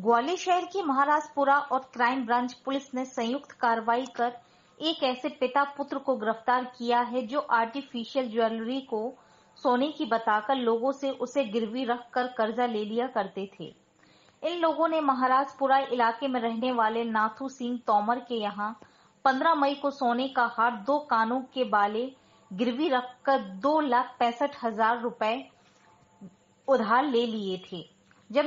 ग्वालियर शहर की महाराजपुरा और क्राइम ब्रांच पुलिस ने संयुक्त कार्रवाई कर एक ऐसे पिता पुत्र को गिरफ्तार किया है जो आर्टिफिशियल ज्वेलरी को सोने की बताकर लोगों से उसे गिरवी रखकर कर्जा ले लिया करते थे। इन लोगों ने महाराजपुरा इलाके में रहने वाले नाथू सिंह तोमर के यहां 15 मई को सोने का हार 2 कानों के बाले गिरवी रखकर 2,65,000 रुपए उधार ले लिए थे। जब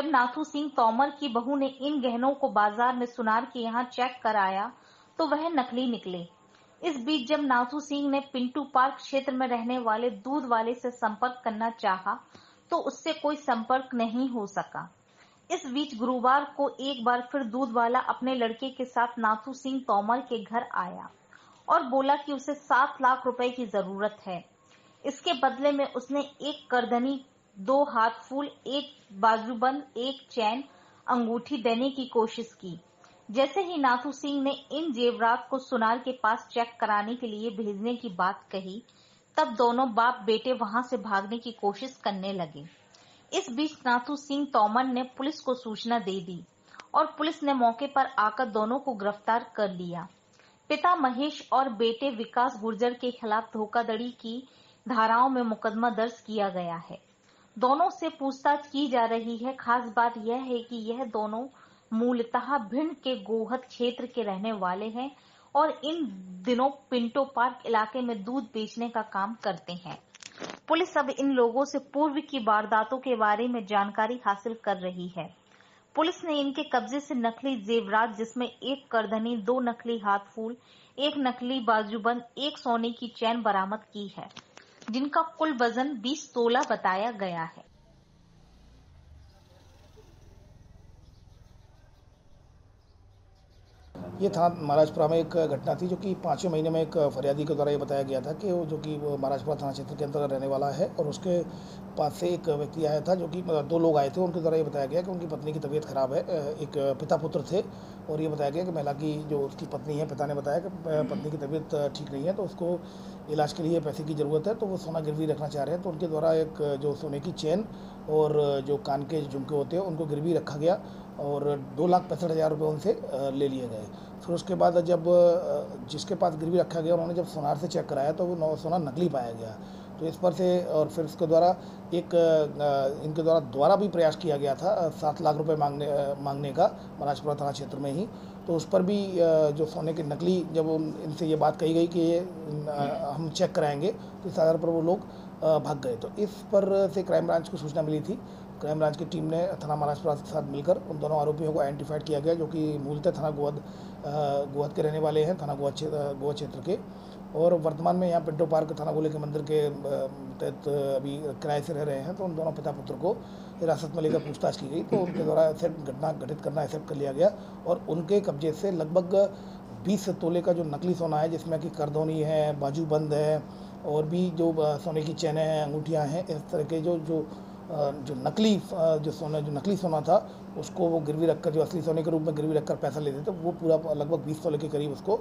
नाथू सिंह तोमर की बहू ने इन गहनों को बाजार में सुनार के यहाँ चेक कराया तो वह नकली निकले। इस बीच जब नाथू सिंह ने पिंटू पार्क क्षेत्र में रहने वाले दूध वाले से संपर्क करना चाहा तो उससे कोई संपर्क नहीं हो सका। इस बीच गुरुवार को एक बार फिर दूध वाला अपने लड़के के साथ नाथू सिंह तोमर के घर आया और बोला कि उसे 7 लाख रुपए की जरूरत है। इसके बदले में उसने एक करधनी, 2 हाथ फूल, एक बाजूबंद, एक चैन, अंगूठी देने की कोशिश की। जैसे ही नाथू सिंह ने इन जेवरात को सुनार के पास चेक कराने के लिए भेजने की बात कही, तब दोनों बाप बेटे वहां से भागने की कोशिश करने लगे। इस बीच नाथू सिंह तोमर ने पुलिस को सूचना दे दी और पुलिस ने मौके पर आकर दोनों को गिरफ्तार कर लिया। पिता महेश और बेटे विकास गुर्जर के खिलाफ धोखाधड़ी की धाराओं में मुकदमा दर्ज किया गया है। दोनों से पूछताछ की जा रही है। खास बात यह है कि यह दोनों मूलतः भिंड के गोहद क्षेत्र के रहने वाले हैं और इन दिनों पिंटो पार्क इलाके में दूध बेचने का काम करते हैं। पुलिस अब इन लोगों से पूर्व की वारदातों के बारे में जानकारी हासिल कर रही है। पुलिस ने इनके कब्जे से नकली जेवरात जिसमें एक करधनी, 2 नकली हाथ फूल, एक नकली बाजूबंद, एक सोने की चैन बरामद की है, जिनका कुल वजन 20 तोला बताया गया है। ये था महाराजपुरा में एक घटना थी जो कि 5वें महीने में एक फरियादी के द्वारा ये बताया गया था कि वो महाराजपुरा थाना क्षेत्र के अंतर्गत रहने वाला है और उसके पास से एक व्यक्ति आया था जो कि 2 लोग आए थे। उनके द्वारा ये बताया गया कि उनकी पत्नी की तबीयत खराब है। एक पिता पुत्र थे और ये बताया गया कि महिला की जो उसकी पत्नी है, पिता ने बताया कि पत्नी की तबीयत ठीक नहीं है तो उसको इलाज के लिए पैसे की ज़रूरत है, तो वो सोना गिरवी रखना चाह रहे हैं। तो उनके द्वारा एक जो सोने की चेन और जो कान के झुमके होते हैं उनको गिरवी रखा गया और 2,65,000 रुपये उनसे ले लिए गए। फिर उसके बाद जब जिसके पास गिरवी रखा गया उन्होंने जब सोनार से चेक कराया तो वो सोना नकली पाया गया। तो इस पर से और फिर उसके द्वारा इनके द्वारा भी प्रयास किया गया था 7 लाख रुपए मांगने का महाराजपुरा थाना क्षेत्र में ही। तो उस पर भी जो सोने के नकली, जब इनसे ये बात कही गई कि ये हम चेक कराएंगे, तो इस आधार पर वो लोग भाग गए। तो इस पर से क्राइम ब्रांच को सूचना मिली थी। क्राइम ब्रांच की टीम ने थाना महाराजपुरा के साथ मिलकर उन दोनों आरोपियों को आइडेंटिफाइड किया गया, जो कि मूलतः थाना गोहद के रहने वाले हैं, थाना गोहद क्षेत्र के, और वर्तमान में यहाँ पिंटो पार्क थाना गोले के मंदिर के तहत अभी किराए से रह रहे हैं। तो उन दोनों पिता पुत्र को हिरासत में लेकर पूछताछ की गई तो उनके द्वारा घटना घटित करना एक्सेप्ट कर लिया गया और उनके कब्जे से लगभग 20 तोले का जो नकली सोना है, जिसमें कि करधोनी है, बाजूबंद है और भी जो सोने की चैनें हैं, अंगूठियाँ हैं, इस तरह के जो नकली सोना था उसको वो गिरवी रखकर, जो असली सोने के रूप में गिरवी रखकर पैसा लेते थे, वो पूरा लगभग 20 तोले के करीब उसको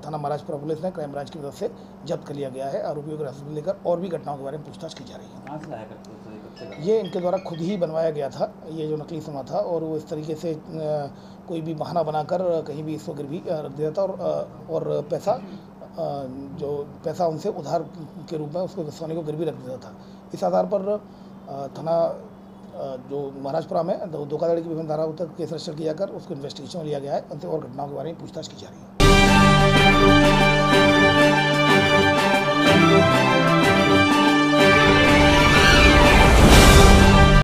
थाना महाराजपुरा पुलिस ने क्राइम ब्रांच की मदद से जब्त कर लिया गया है। आरोपियों को हिरासत में लेकर और भी घटनाओं के बारे में पूछताछ की जा रही है। ये इनके द्वारा खुद ही बनवाया गया था ये जो नकली सोना था, और वो इस तरीके से कोई भी बहाना बनाकर कहीं भी इसको गिरवी रख देता था और पैसा उनसे उधार के रूप में उसको सोने को गिरवी रख देता था। इस आधार पर थाना जो महाराजपुरा में धोखाधड़ी की विभिन्न धाराओं तक केस रजिस्टर किया कर उसको इन्वेस्टिगेशन में लिया गया है और घटनाओं के बारे में पूछताछ की जा रही है।